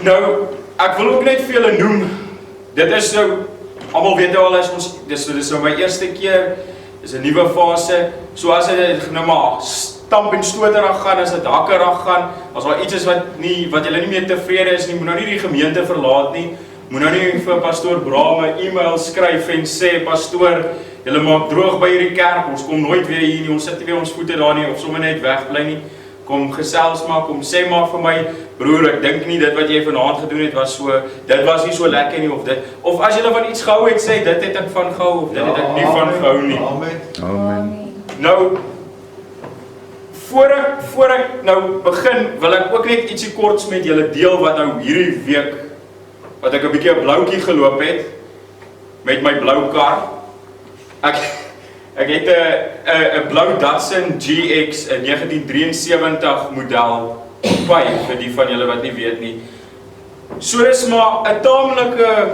Nou, ek wil ook net vir julle noem, dit is nou, almal weet nou al as ons, dis nou my eerste keer, dis 'n nuwe fase, so as dit nou maar stamp en stoterig gaan, as dit hakkerig gaan, as daar iets is wat julle nie meer tevrede is nie, moet nou nie die gemeente verlaat nie, moet nou nie vir pastoor Braam 'n e-mail skryf en sê, pastoor, julle maak droog by hierdie kerk, ons kom nooit weer hier nie, ons sit nie weer ons voete daar nie, of sommer net wegbly nie, kom gesels maar, kom sê maar vir my, broer, ek dink nie dit wat jy vanaand gedoen het dit was nie so lekker nie, of as julle van iets gehou het, sê, dit het ek van gehou, of dit het ek nie van gehou nie. Amen. Nou, voor ek nou begin, wil ek ook net ietsie korts met julle deel, wat nou hierdie week, wat ek 'n bietjie 'n bloukie geloop het, met my blou kar. Ek het 'n blou Datsun GX, 'n 1973 model, vir die van julle wat nie weet nie. So dis maar 'n taamlike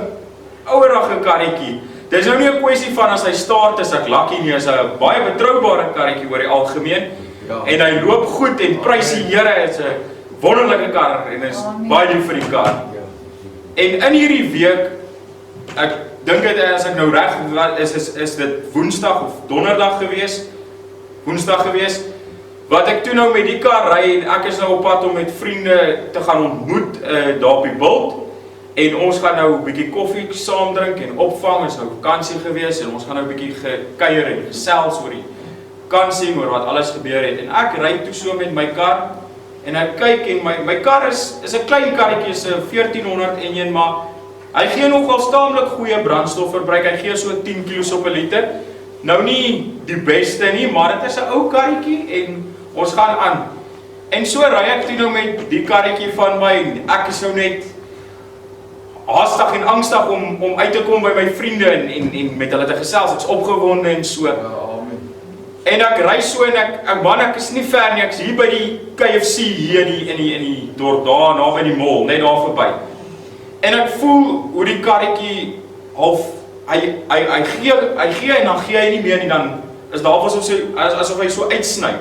ouerige karretjie. Dis nou nie 'n kwessie van as hy start is ek lucky nie, is 'n baie betroubare karretjie oor die algemeen. Ja. En hy loop goed en prys die Here, is 'n wonderlike kar en is baie lief vir die kar. Ja. En in hierdie week, ek dink dit as ek nou reg is dit Woensdag of Donderdag gewees, Woensdag gewees, wat ek toe nou met die kar ry en ek is nou op pad om met vriende te gaan ontmoet daar op die Bult, en ons gaan nou 'n bietjie koffie saam drink en opvang, is nou vakansie gewees en ons gaan nou 'n bietjie gekuier en gesels oor die vakansie, oor wat alles gebeur het, en ek ry toe so met my kar en ek kyk en my kar is 'n klein karretjie, is 'n 1401, maar hy gee nogal staamlik goeie brandstofverbruik, hy gee so 10 kilos op 'n liter. Nou nie die beste nie, maar dit is 'n ou karretjie en ons gaan aan. En so ry ek toe nou met die karretjie van my, ek is nou net haastig en angstig om uit te kom by my vriende en met hulle te gesels, ek's opgewonde en so. En ek ry so en ek is nie ver nie, ek is hier by die KFC hier in die dorp, daar naby die mall, net daar verby. En ek voel hoe die karretjie half, hy gee en dan gee hy nie meer nie, dan is daar asof hy so uitsny.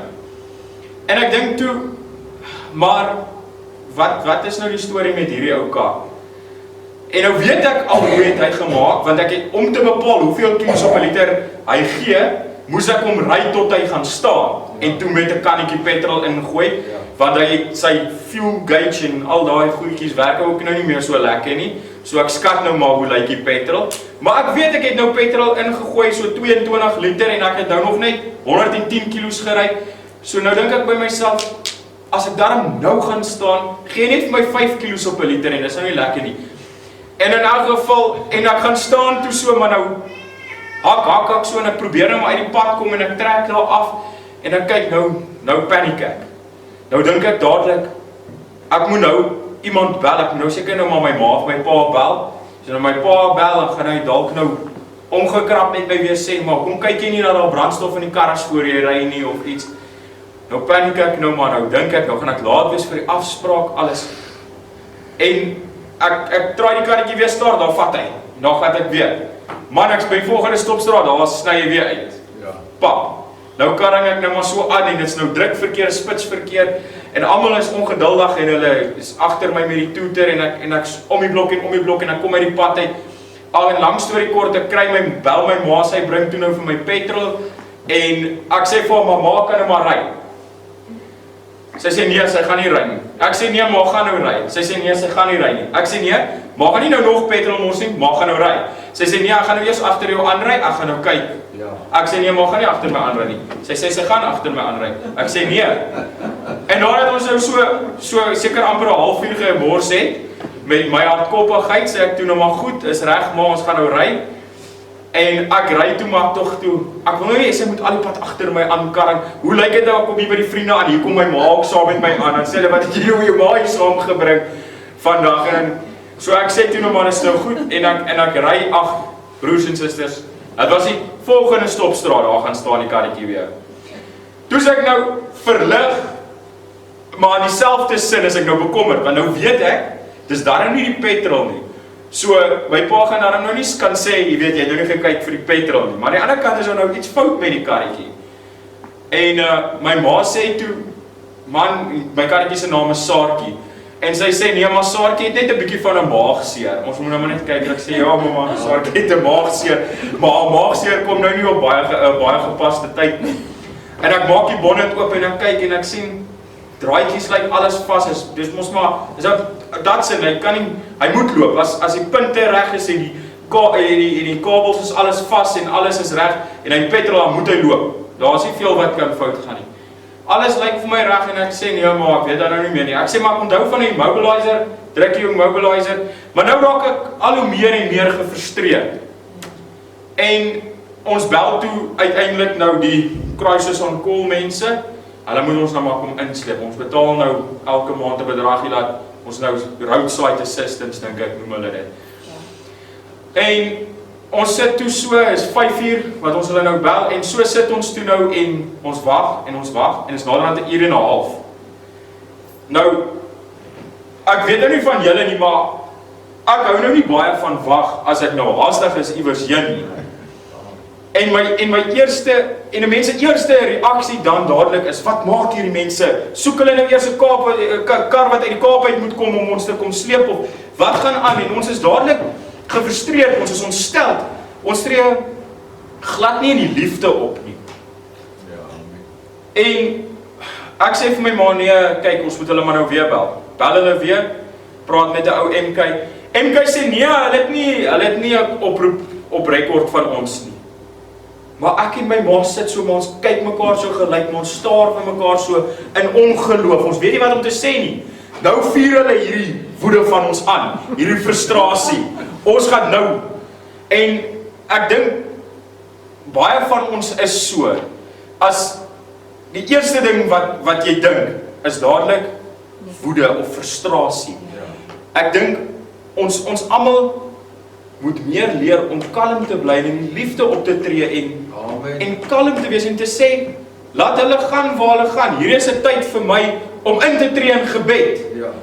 En ek dink toe, maar wat is nou die storie met hierdie ou kar? En nou weet ek al hoe het hy gemaak, want ek het om te bepaal hoeveel kilos op 'n liter hy gee, moes ek hom ry tot hy gaan staan, en toe met 'n kannetjie petrol ingooi, want hy het sy fuel gauge en al daai goedjies werk ook nou nie meer so lekker nie, so ek skat nou maar hoe lyk die petrol, maar ek weet ek het nou petrol ingegooi, so 22 liter, en ek het nou nog net 110 kilos gery, so nou dink ek by myself, as ek daarom nou gaan staan, gee net vir my 5 kilos op 'n liter, en dis nou nie lekker nie. En in elk geval, en ek gaan staan toe so, maar nou hak ek so, en ek probeer nou maar uit die pad kom, en ek trek daar af, en ek kyk nou paniek ek. Nou dink ek dadelik, ek moet nou iemand bel, ek moet nou seker nou maar my ma of my pa bel, so nou my pa bel, dan gaan hy dalk nou omgekrap met my weer sê, maar kom kyk jy nie dat daar brandstof in die kar as voor jy ry nie, of iets. Nou paniek ek nou, maar nou dink ek, nou gaan ek laat wees vir die afspraak, alles. En ek draai die karretjie weer start, dan vat hy, dan vat ek weer. Man, ek is by die volgende stopstraat, daar sny jy weer uit. Ja. Pap. Nou karring ek nou maar so aan, en dit is nou drukverkeer, spitsverkeer, en almal is ongeduldig, en hulle is agter my met die toeter, en ek om die blok, en ek kom uit die pad uit, al en lang storie kort, ek bel my ma, sy bring toe nou vir my petrol, en ek sê vir haar, ma kan nou maar ry. Sy sê nee, sy gaan nie ry nie. Ek sê nee, ma gaan nou ry. Sy sê nee, sy gaan nie ry nie. Ek sê nee, ma gaan nie nou nog petrol mors nie, ma gaan nou ry. Sy sê nee, ek gaan nou eers agter jou aanry, ek gaan nou kyk. Ja. Ek sê nee, ma gaan nie agter my aanry nie. Sy sê sy gaan agter my aanry. Ek sê nee. En nadat ons nou so seker amper 'n halfuur gemors het met my hardkoppigheid, sê ek toe nou maar goed, is reg, maar ons gaan nou ry. En ek ry toe maar tog toe. Ek wil nou nie, sy moet al die pad agter my aankarring. Hoe lyk dit nou, ek kom hier by die vriende aan, hier kom my ma ook saam met my aan, dan sê hulle, wat het jy jou ma hier saamgebring vandag, en so ek sê toe nou maar, is nou goed, en ek ry, broers en susters, het was die volgende stopstraat, daar gaan staan die karretjie weer. Toe is ek nou verlig, maar in dieselfde sin is ek nou bekommerd, want nou weet ek, dis daarom nie die petrol nie. So, my pa gaan daarom nou nie kan sê, jy weet, jy het nou nie gekyk vir die petrol nie, maar aan die ander kant is nou iets fout met die karretjie. En my ma sê toe, man, my karretjie se naam is Saartjie, En sy sê, nee, maar Saartjie het net 'n bietjie van 'n maagseer. Ons moet nou maar net kyk, en ek sê, ja, mamma, Saartjie het 'n maagseer, maar haar maagseer kom nou nie op baie gepaste tyd nie. En ek maak die bonnet oop en ek kyk en ek sien, draadjies lyk alles vas, dis mos maar, dat sin, hy moet loop, as die punte reg is en die kabels is alles vas en alles is reg, en hy petrol, dan moet hy loop. Daar is nie veel wat kan fout gaan nie. Alles lyk vir my reg en ek sê, nee maar, ek weet dat nou nie meer nie. Ek sê, maar ek onthou van die mobilizer, druk die mobilizer, maar nou raak ek al hoe meer en meer gefrustreerd. En ons bel toe uiteindelik nou die Crisis on Call mense, hulle moet ons nou maar kom insleep. Ons betaal nou elke maand 'n bedragie dat ons nou roadside assistance, dink ek, noem hulle dit. En ons sit toe so, is 5 uur, wat ons hulle nou bel, en so sit ons toe nou en ons wag, en is naderhand 1 uur en 'n half. Nou, ek weet nou nie van julle nie, maar ek hou nou nie baie van wag, as ek nou haastig is iewers heen nie. En my eerste, en die mense eerste reaksie dan dadelik is, wat maak hierdie mense? Soek hulle nou eers 'n kar wat uit die Kaap uit moet kom om ons te kom sleep, of wat gaan aan? En ons is dadelik gefrustreerd, ons is ontsteld, ons tree glad nie in die liefde op nie. En ek sê vir my ma, nee, kyk, ons moet hulle maar nou weer bel. Bel hulle weer, praat met 'n ou MK. MK sê, nee, hulle het nie 'n oproep op rekord van ons nie. Maar ek en my ma sit so, maar ons kyk mekaar so gelyk, maar ons staar vir mekaar so in ongeloof. Ons weet nie wat om te sê nie. Nou vier hulle hierdie woede van ons aan, hierdie frustrasie. Ons gaan nou. En ek dink, baie van ons is so, as die eerste ding wat jy dink, is dadelik woede of frustrasie. Ek dink, ons almal moet meer leer om kalm te bly en in liefde op te tree en kalm te wees en te sê, laat hulle gaan waar hulle gaan. Hier is 'n tyd vir my om in te tree in gebed,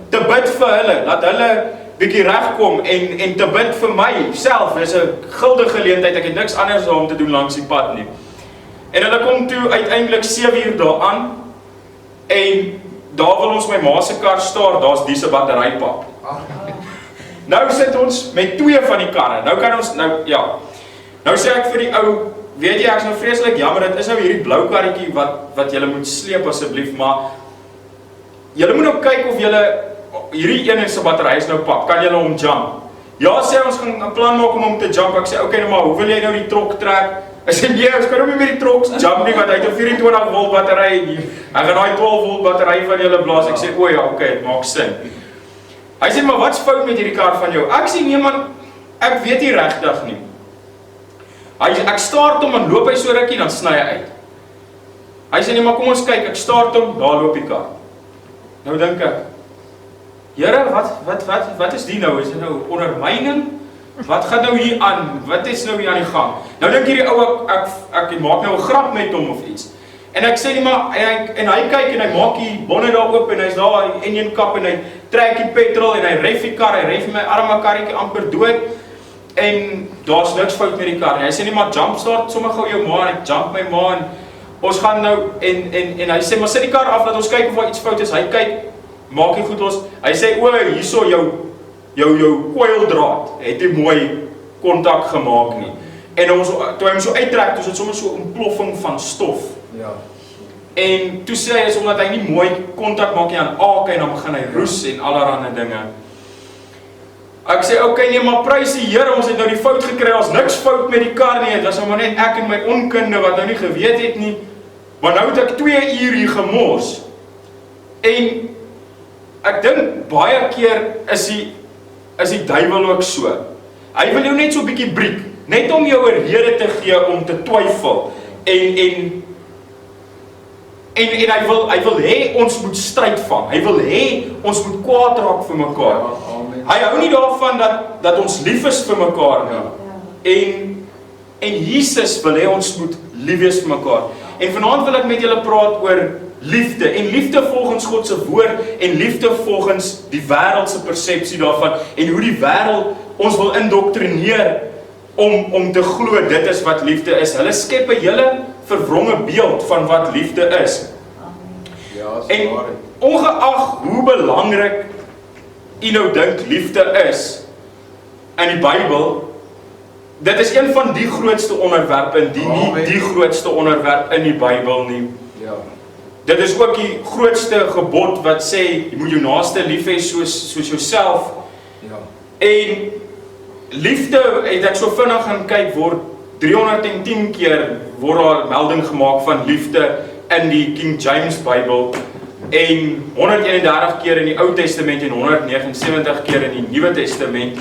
te bid vir hulle, laat hulle bietjie regkom en te bid vir myself. Dis 'n guldige geleentheid, ek het niks anders om te doen langs die pad nie. En hulle kom toe uiteindelik 7 uur daaraan en daar wil ons my ma se kar staar, daar's die se batterypak. Nou sit ons met 2 van die karre. Nou kan ons nou sê ek vir die ou, weet jy, ek is nou vreeslik jammer, dit is nou hierdie blou karretjie wat julle moet sleep asseblief, maar julle moet nou kyk of julle hierdie een se battery is nou pap, kan julle hom jump? Ja, sê ons gaan 'n plan maak om hom te jump. Ek sê, okay, nou maar, hoe wil jy nou die trok trek? Ek sê, nee, ons kan hom nie met die troks jump nie, want hy het 'n 24 volt battery en hy gaan daai 12 volt battery van julle blaas. Ek sê, o ja, okay, dit maak sin. Hy sê, maar wat's fout met hierdie kar van jou? Ek sê, nee man, ek weet nie regtig nie. Ek staart hom en loop hy so rukkie, dan sny hy uit. Hy sê, nee, maar kom ons kyk, ek staart hom, daar loop die kar. Nou dink ek, Here, wat is die nou? Is dit nou ondermyning? Wat gaan nou hier aan? Wat is nou hier aan die gang? Nou dink hierdie ou, ek maak nou 'n grap met hom of iets. En ek sê nie maar, en hy kyk en hy maak die bonnet daar oop en hy's daar in een kap en hy trek die petrol en hy ref die kar, hy ref my arme karretjie amper dood. En daar's niks fout met die kar nie. Hy sê nie maar jumpstart sommer gou jou ma en ek jump my ma en ons gaan nou en hy sê maar sit die kar af dat ons kyk of daar iets fout is. Hy kyk, maak die goed los. Hy sê o, hierso jou koildraad het nie mooi kontak gemaak nie. En toe hy hom so uittrek, toe is dit sommer so 'n ontploffing van stof. Ja. En toe sê hy is omdat hy nie mooi kontak maak nie aan ake en dan begin hy roes en allerlei dinge. Ek sê, okay, nee, maar prys die Here, ons het nou die fout gekry, ons niks fout met die kar nie, dit was maar net ek en my onkunde wat nou nie geweet het nie, maar nou het ek 2 uur hier gemors. En ek dink, baie keer is die duiwel ook so. Hy wil jou net so bietjie breek, net om jou 'n rede te gee om te twyfel, en hy wil hê ons moet stryd vang, hy wil hê ons moet kwaad raak vir mekaar. Hy hou nie daarvan dat ons lief is vir mekaar nie. En Jesus wil hê ons moet lief wees vir mekaar. En vanaand wil ek met julle praat oor liefde. En liefde volgens God se woord en liefde volgens die wêreld se persepsie daarvan en hoe die wêreld ons wil indoktrineer om te glo dit is wat liefde is. Hulle skep 'n hele verwronge beeld van wat liefde is. En ongeag hoe belangrik u nou dink liefde is in die Bybel, dit is een van die grootste onderwerpe, nie die grootste onderwerp in die Bybel nie. Ja. Dit is ook die grootste gebod wat sê, jy moet jou naaste lief hê soos jouself. Ja. En liefde, het ek so vinnig gaan kyk, word 310 keer word daar melding gemaak van liefde in die King James Bybel en 131 keer in die Ou Testament en 179 keer in die Nuwe Testament.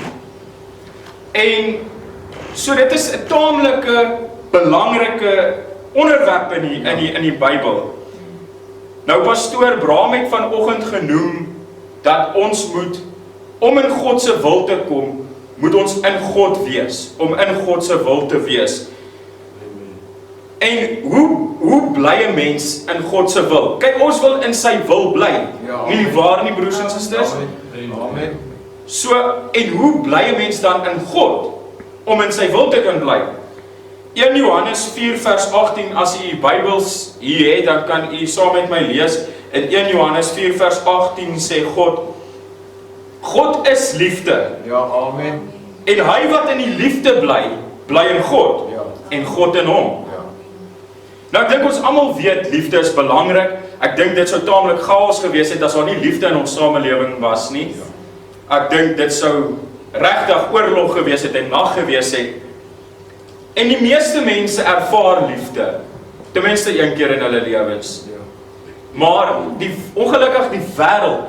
En so dit is 'n taamlike belangrike onderwerp in die Bybel. Nou pastoor Braam het vanoggend genoem dat ons moet, om in God se wil te kom, moet ons in God wees, om in God se wil te wees. En hoe bly 'n mens in God se wil? Kyk, ons wil in sy wil bly. Ja, nie waar nie, broers en susters? Amen. So, en hoe bly 'n mens dan in God, om in sy wil te kan bly? 1 Johannes 4 vers 18, as u Bybels hier het, dan kan u saam met my lees. In 1 Johannes 4 vers 18 sê God is liefde. Ja, amen. En hy wat in die liefde bly, bly in God. Ja. En God in hom. Ja. Nou ek dink ons almal weet liefde is belangrik. Ek dink dit sou taamlik chaos gewees het as daar nie liefde in ons samelewing was nie. Ek dink dit sou regtig oorlog gewees het en nag gewees het. En die meeste mense ervaar liefde, ten minste een keer in hulle lewens. Ja. Maar ongelukkig die wêreld,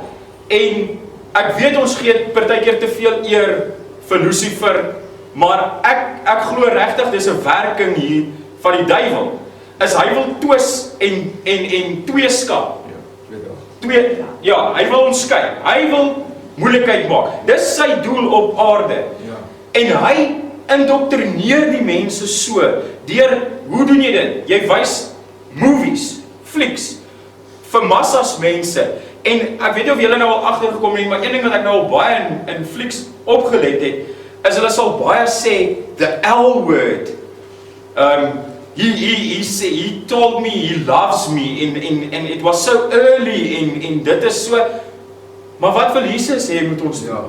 en ek weet ons gee partykeer te veel eer vir Lucifer, maar ek glo regtig dis 'n werking hier van die duiwel. Is hy wil twis en tweeskap. Ja, hy wil ons skei. Hy wil moeilikheid maak. Dis sy doel op aarde. Ja. En hy indoktrineer die mense so deur, hoe doen jy dit? Jy wys movies, flieks vir massas mense. En ek weet nie of julle nou al agtergekom het, maar een ding wat ek nou al baie in flieks opgelet het, is hulle sal baie sê the L word. He told me he loves me and it was so early en dit is so. Maar wat wil Jesus sê moet ons doen? Ja.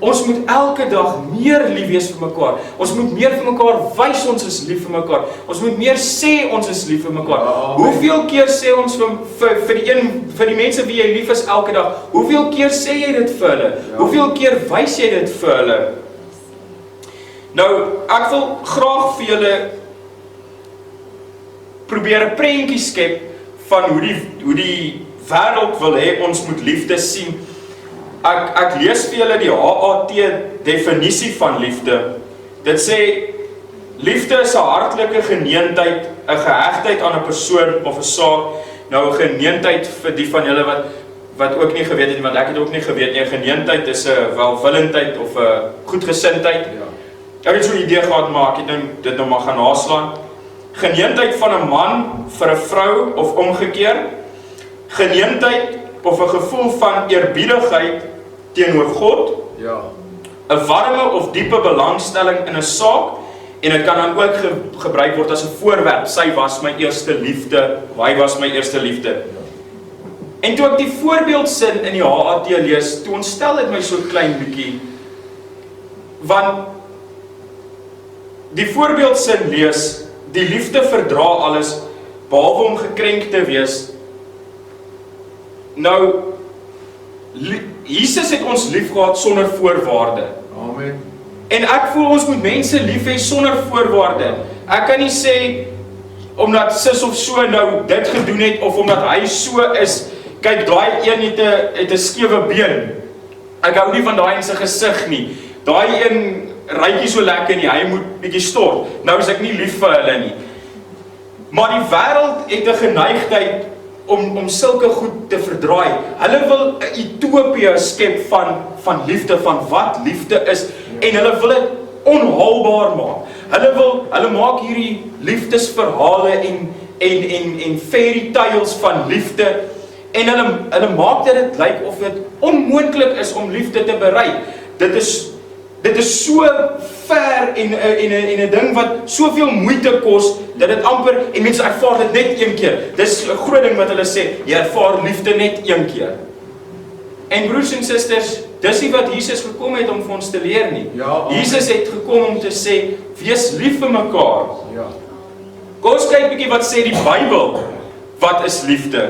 Ons moet elke dag meer lief wees vir mekaar. Ons moet meer vir mekaar wys ons is lief vir mekaar. Ons moet meer sê ons is lief vir mekaar. Ja, hoeveel keer sê ons vir die mense wie jy lief is elke dag? Hoeveel keer sê jy dit vir hulle? Ja. Hoeveel keer wys jy dit vir hulle? Nou, ek wil graag vir julle probeer 'n prentjie skep van hoe die wêreld wil hê ons moet liefde sien. Ek lees vir julle die HAT definisie van liefde. Dit sê, liefde is 'n hartlike geneentheid, 'n gehegtheid aan 'n persoon of 'n saak. Nou 'n geneentheid vir die van julle wat ook nie geweet het, want ek het ook nie geweet nie, 'n geneentheid is 'n welwillendheid of 'n goedgesindheid. Ja. Ek het so 'n idee gehad, maar ek het dit nou maar gaan naslaan. Geneentheid van 'n man vir 'n vrou of omgekeer. Geneentheid of 'n gevoel van eerbiedigheid teenoor God. Ja. 'n warme of diepe belangstelling in 'n saak, en dit kan dan ook gebruik word as 'n voorwerp. Sy was my eerste liefde, hy was my eerste liefde. Ja. En toe ek die voorbeeldsin in die HAT lees, toe ontstel dit my so klein bietjie, want die voorbeeldsin lees, die liefde verdra alles, behalwe om gekrenk te wees. Nou, Jesus het ons lief gehad sonder voorwaarde. Amen. En ek voel ons moet mense lief hê sonder voorwaarde. Ek kan nie sê, omdat sis of so nou dit gedoen het, of omdat hy so is, kyk, daai een het 'n skewe been. Ek hou nie van daai in sy gesig nie. Daai een ryk nie so lekker nie, hy moet bietjie stort. Nou is ek nie lief vir hulle nie. Maar die wêreld het 'n geneigtheid om sulke goed te verdraai. Hulle wil 'n utopie skep van liefde, van wat liefde is, en hulle wil dit onhaalbaar maak. Hulle maak hierdie liefdesverhale en fairy tales van liefde, en hulle maak dit lyk of dit onmoontlik is om liefde te bereik. Dit is so ver en 'n ding wat soveel moeite kos, dat dit amper, en mense ervaar dit net een keer. Dis 'n groot ding wat hulle sê, jy ervaar liefde net een keer. En broers en susters, dis nie wat Jesus gekom het om vir ons te leer nie. Ja, amen. Jesus het gekom om te sê, wees lief vir mekaar. Ja. Kom ons kyk bietjie wat sê die Bybel. Wat is liefde?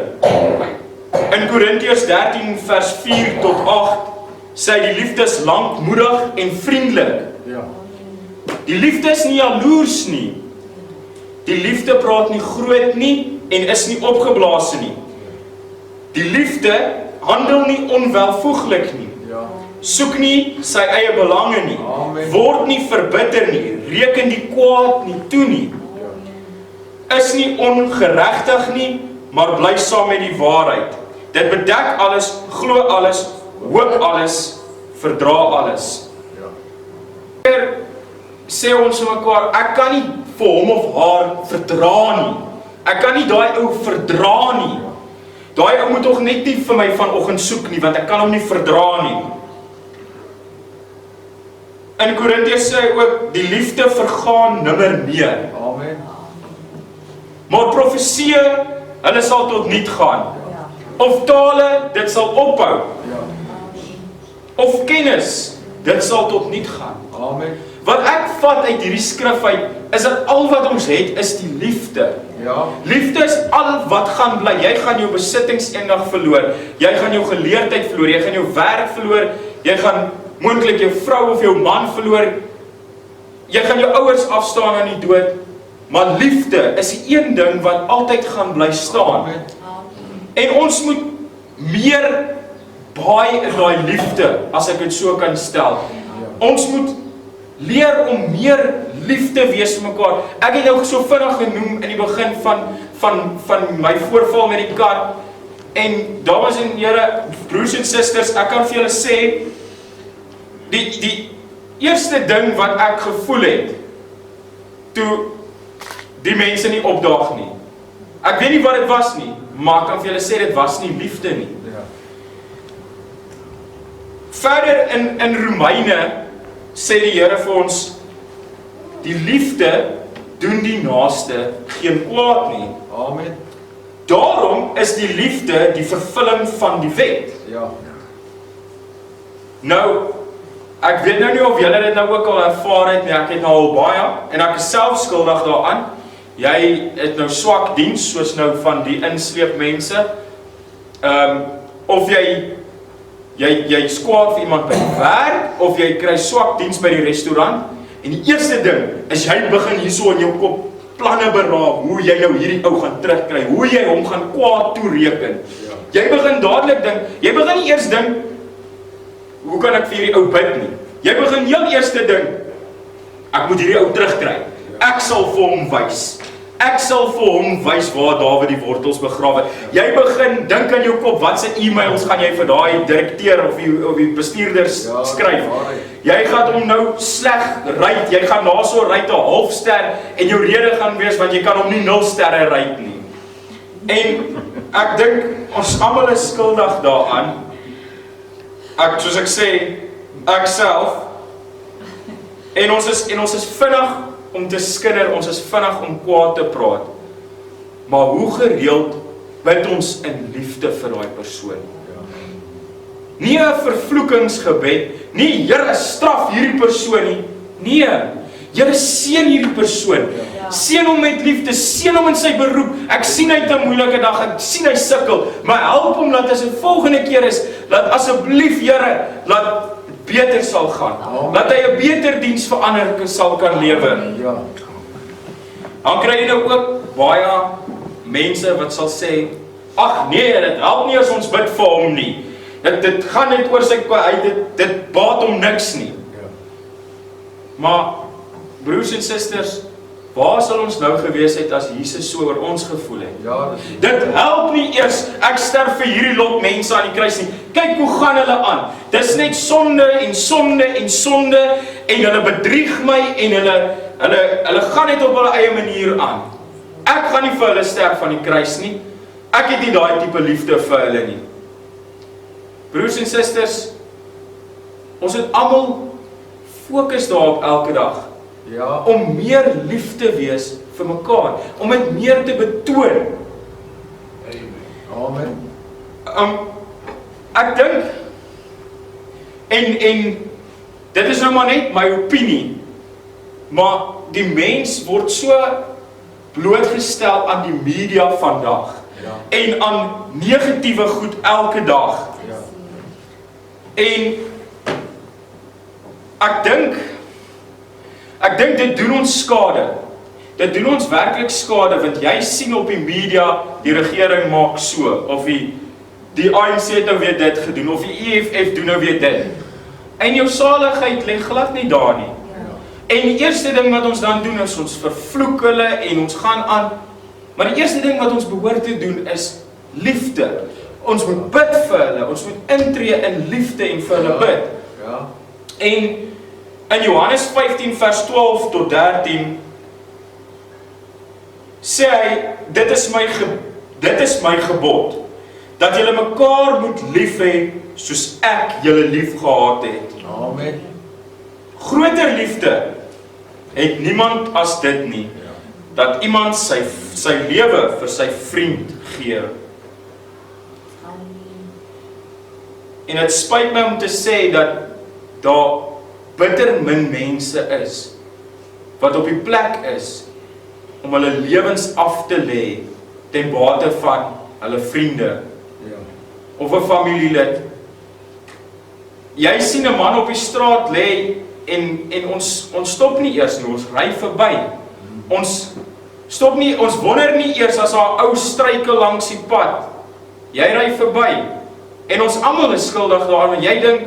In Korintiërs 13 vers 4 tot 8 sê die liefde is lankmoedig en vriendelik. Ja. Die liefde is nie jaloers nie. Die liefde praat nie groot nie en is nie opgeblaas nie. Die liefde handel nie onwelvoeglik nie. Ja. Soek nie sy eie belange nie. Amen. Word nie verbitter nie. Reken die kwaad nie toe nie. Is nie ongeregtig nie, maar bly saam met die waarheid. Dit bedek alles, glo alles, hoop alles, verdra alles. Ja. Sê ons vir mekaar, ek kan nie vir hom of haar verdra nie. Ek kan nie daai ou verdra nie. Daai ou moet tog net nie vir my vanoggend soek nie, want ek kan hom nie verdra nie. In Korintiërs sê hy ook, die liefde vergaan nimmer meer. Amen. Maar profeseë, hulle sal tot niet gaan. Of tale, dit sal ophou. Ja. Of kennis, dit sal tot niet gaan. Amen. Wat ek vat uit hierdie skrif uit, is dat al wat ons het, is die liefde. Ja. Liefde is al wat gaan bly. Jy gaan jou besittings eendag verloor. Jy gaan jou geleerdheid verloor. Jy gaan jou werk verloor. Jy gaan moontlik jou vrou of jou man verloor. Jy gaan jou ouers afstaan aan die dood. Maar liefde is die een ding wat altyd gaan bly staan. Amen. En ons moet meer baie in daai liefde, as ek dit so kan stel. Ja. Ons moet leer om meer lief te wees vir mekaar. Ek het nou so vinnig genoem in die begin van my voorval met die kar. En dames en here, broers en susters, ek kan vir julle sê, die eerste ding wat ek gevoel het, toe die mense nie opdaag nie. Ek weet nie wat dit was nie, maar ek kan vir julle sê, dit was nie liefde nie. Ja. Verder in Romeine sê die Here vir ons, die liefde doen die naaste geen kwaad nie. Amen. Daarom is die liefde die vervulling van die wet. Ja. Nou, ek weet nou nie of julle dit nou ook al ervaar het nie, ek het nou al baie, en ek is self skuldig daaraan. Jy het nou swak diens, soos nou van die insleepmense. Of jy is kwaad vir iemand by die werk, of jy kry swak diens by die restaurant, en die eerste ding, is jy begin hierso in jou kop planne beraam, hoe jy nou hierdie ou gaan terugkry, hoe jy hom gaan kwaad toereken. Ja. Jy begin dadelik dink, jy begin nie eers dink, hoe kan ek vir hierdie ou bid nie? Jy begin heel eerste ding, ek moet hierdie ou terugkry. Ek sal vir hom wys. Ek sal vir hom wys waar Dawid die wortels begrawe. Jy begin dink aan jou kop, wat se e-mails gaan jy vir daai direkteur of die bestuurders skryf? Jy gaan hom nou sleg ry, jy gaan daarso ry 'n half ster en jou rede gaan wees want jy kan hom nie 0 sterre ry nie. En ek dink ons almal is skuldig daaraan. Soos ek sê, ek self. En ons is vinnig om te skinder, ons is vinnig om kwaad te praat. Maar hoe gereeld bid ons in liefde vir daai persoon? Nie 'n vervloekingsgebed, nie Here straf hierdie persoon nie. Nee, Here seën hierdie persoon. Seën hom met liefde, seën hom in sy beroep. Ek sien hy het 'n moeilike dag, ek sien hy sukkel, maar help hom dat as dit volgende keer is, laat asseblief Here, laat beter sal gaan. Dat hy 'n beter diens vir ander sal kan lewer. Ja. Dan kry jy nou ook baie mense wat sal sê, ag nee, dit help nie as ons bid vir hom nie. Dit gaan net oor sy dit baat hom niks nie. Ja. Maar broers en susters, waar sal ons nou gewees het as Jesus so oor ons gevoel het? Ja, Dit help nie eers, ek sterf vir hierdie lot mense aan die kruis nie. Kyk hoe gaan hulle aan. Dis net sonde en sonde en sonde en hulle bedrieg my en hulle gaan net op hulle eie manier aan. Ek gaan nie vir hulle sterf van die kruis nie. Ek het nie daai tipe liefde vir hulle nie. Broers en susters, ons het almal fokus daarop elke dag. Ja. Om meer lief te wees vir mekaar, om dit meer te betoon. Amen. Ek dink En dit is nou maar net my opinie, maar die mens word so blootgestel aan die media vandag, en aan negatiewe goed elke dag. En ek dink dit doen ons skade. Dit doen ons werklik skade, want jy sien op die media, die regering maak so, of die ANC het nou weer dit gedoen, of die EFF doen nou weer dit. En jou saligheid lê glad nie daar nie. En die eerste ding wat ons dan doen, is ons vervloek hulle, en ons gaan aan. Maar die eerste ding wat ons behoort te doen, is liefde. Ons moet bid vir hulle, ons moet intree in liefde en vir hulle bid. En in Johannes 15 vers 12 tot 13, sê hy, dit is my gebod, dat julle mekaar moet lief hê, soos ek julle lief gehad het. Amen. Groter liefde het niemand as dit nie, dat iemand sy lewe vir sy vriend gee. En het spyt my om te sê dat daar bitter min mense is, wat op die plek is, om hulle lewens af te lê, ten bate van hulle vriende, of 'n familielid. Jy sien 'n man op die straat lê, en ons stop nie eers nie, ons ry verby. Ons stop nie, ons wonder nie eers as daar 'n ou struikel langs die pad. Jy ry verby, en ons almal is skuldig daaraan. Jy dink,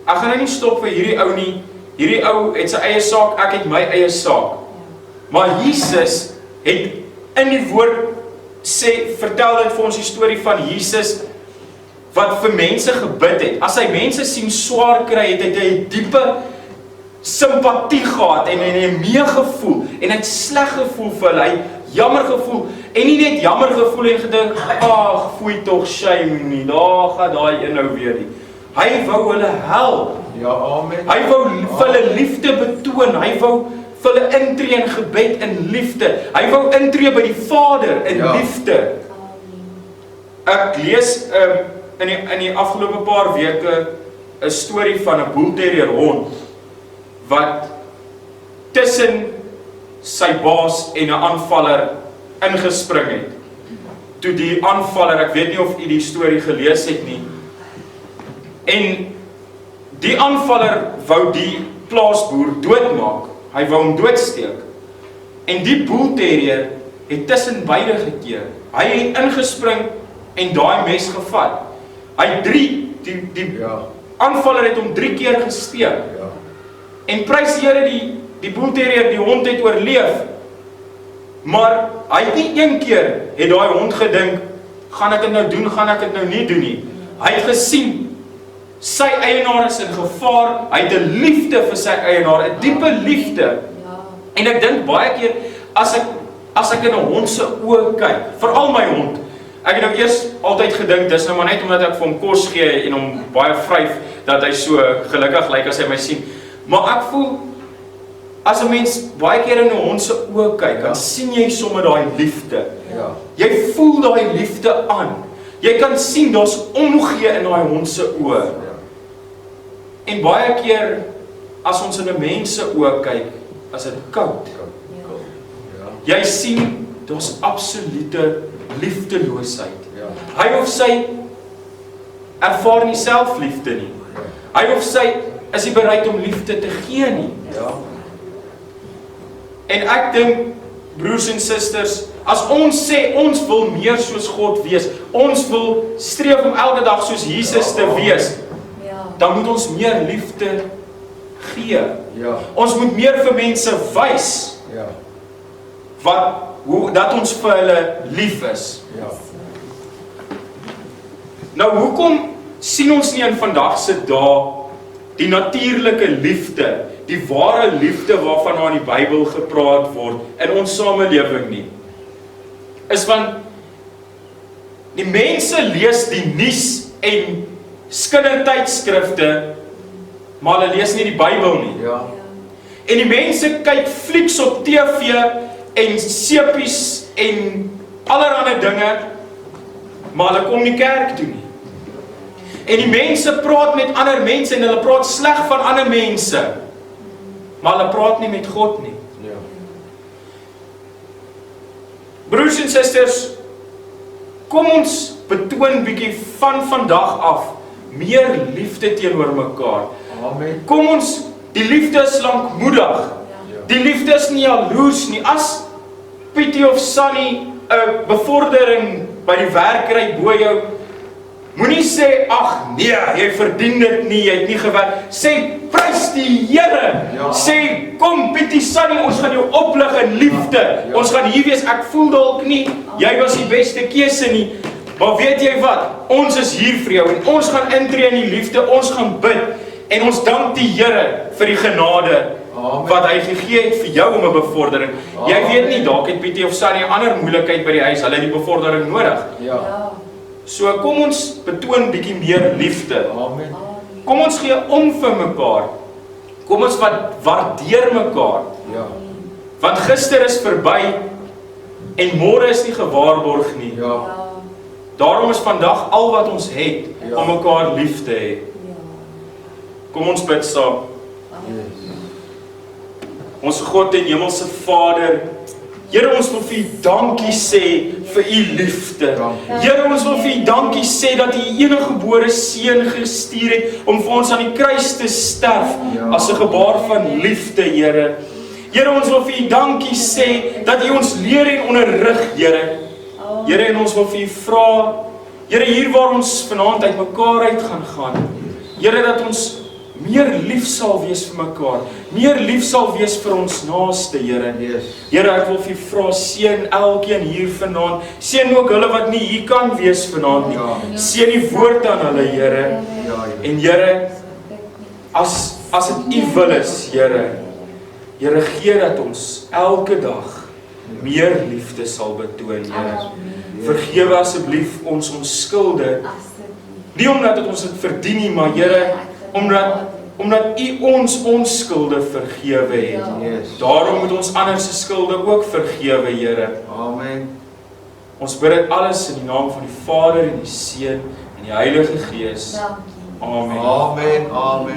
ek gaan nou nie stop vir hierdie ou nie, hierdie ou het sy eie saak, ek het my eie saak. Maar Jesus het in die woord vertel dit vir ons die storie van Jesus, wat vir mense gebid het. As hy mense sien swaar kry, het hy 'n diepe simpatie gehad, en hy meegevoel, en hy het sleg gevoel vir hulle, hy jammer gevoel, en nie net jammer gevoel en gedink, ag, foei tog, shame nie, daar gaan daai een nou weer nie. Hy wou hulle help. Ja, amen. Hy wou vir hulle liefde betoon, hy wou vir hulle intree in gebed in liefde, hy wou intree by die Vader in liefde. Ek lees in die afgelope paar weke 'n storie van 'n boelterrier hond, wat tussen sy baas en 'n aanvaller ingespring het. Toe die aanvaller, ek weet nie of u die storie gelees het nie, en die aanvaller wou die plaasboer doodmaak, hy wou hom doodsteek, en die boelterrier het tussen beide gekeer, hy het ingespring en daai mes gevat, die aanvaller het hom 3 keer gesteek, en prys die Here, die boelterrier, die hond het oorleef, maar hy het nie 1 keer het daai hond gedink, gaan ek dit nou doen, gaan ek dit nou nie doen nie. Hy het gesien, sy eienaar is in gevaar, hy het 'n liefde vir sy eienaar, 'n diepe liefde. En ek dink baie keer, as ek in 'n hond se oë kyk, veral my hond, ek het nou eers altyd gedink, dis nou maar net omdat ek vir hom kos gee, en hom baie vryf, dat hy so gelukkig lyk as hy my sien. Maar ek voel, as 'n mens baie keer in 'n hond se oë kyk, dan sien jy sommer daai liefde. Jy voel daai liefde aan. Jy kan sien, daar's omgee in daai hond se oë. En baie keer, as ons in 'n mens se oë kyk, as dit koud. Jy sien, daar's absolute liefdeloosheid. Hy of sy ervaar nie selfliefde nie. Hy of sy is nie bereid om liefde te gee nie. En ek dink, broers en susters, as ons sê, ons wil meer soos God wees, ons wil streef om elke dag soos Jesus te wees, dan moet ons meer liefde gee. Ons moet meer vir mense wys, dat ons vir hulle lief is. Nou, hoekom sien ons nie in vandag se dae die natuurlike liefde, die ware liefde waarvan daar in die Bybel gepraat word in ons samelewing nie? Is want die mense lees die nuus en kindertydskrifte, maar hulle lees nie die Bybel nie. En die mense kyk flieks op TV en sepies en allerlei dinge, maar hulle kom nie kerk toe nie. En die mense praat met ander mense en hulle praat sleg van ander mense. Maar hulle praat nie met God nie. Ja. Broers en susters, kom ons betoon bietjie van vandag af meer liefde teenoor mekaar. Amen. Kom ons, die liefde is lankmoedig. Die liefde is nie jaloers nie. As Pietie of Sunny 'n bevordering by die werk kry bo jou, moenie sê, ag nee, jy verdien dit nie, jy het nie gewerk. Sê, prys die Here. Ja. Sê, kom Pietie, Sunny, ons gaan jou oplig in liefde. Ja. Ons gaan hier wees, ek voel dalk nie, jy was die beste keuse nie. Maar weet jy wat? Ons is hier vir jou en ons gaan intree in die liefde, ons gaan bid en ons dank die Here vir die genade Amen. wat hy gegee het vir jou om 'n bevordering. Jy Amen. weet nie, dalk het Pietie of Sunny 'n ander moeilikheid by die huis, hulle het die bevordering nodig. Ja. So kom ons betoon bietjie meer liefde. Amen. Kom ons gee om vir mekaar. Kom ons waardeer mekaar. Ja. Want gister is verby en môre is nie gewaarborg nie. Ja. Daarom is vandag al wat ons het Ja. om mekaar lief te hê. Kom ons bid saam. Yes. Ons God en hemelse Vader, Here, ons wil vir U dankie sê vir U liefde. Dankie. Here, ons wil vir U dankie sê dat U U enige gebore seun gestuur het om vir ons aan die kruis te sterf Ja. as 'n gebaar van liefde, Here. Here, ons wil vir U dankie sê dat U ons leer en onderrig, Here. Here, en ons wil vir U vra, Here, hier waar ons vanaand uit mekaar uit gaan, Here, dat ons meer lief sal wees vir mekaar, meer lief sal wees vir ons naaste, Here. Yes. Here, ek wil vir U vra, seën elkeen hier vanaand, seën ook hulle wat nie hier kan wees vanaand nie, Ja. seën die woord aan hulle, Here. Ja, ja. En Here, as dit U wil is, Here, Here, gee dat ons elke dag meer liefde sal betoon, Here. Vergewe asseblief ons skulde, nie omdat het ons dit verdien nie, maar Here, omdat U ons skulde vergewe het. Yes. Daarom moet ons ander se skulde ook vergewe, Here. Amen. Ons bid dit alles in die naam van die Vader en die Seun en die Heilige Gees. Amen. Amen. Amen.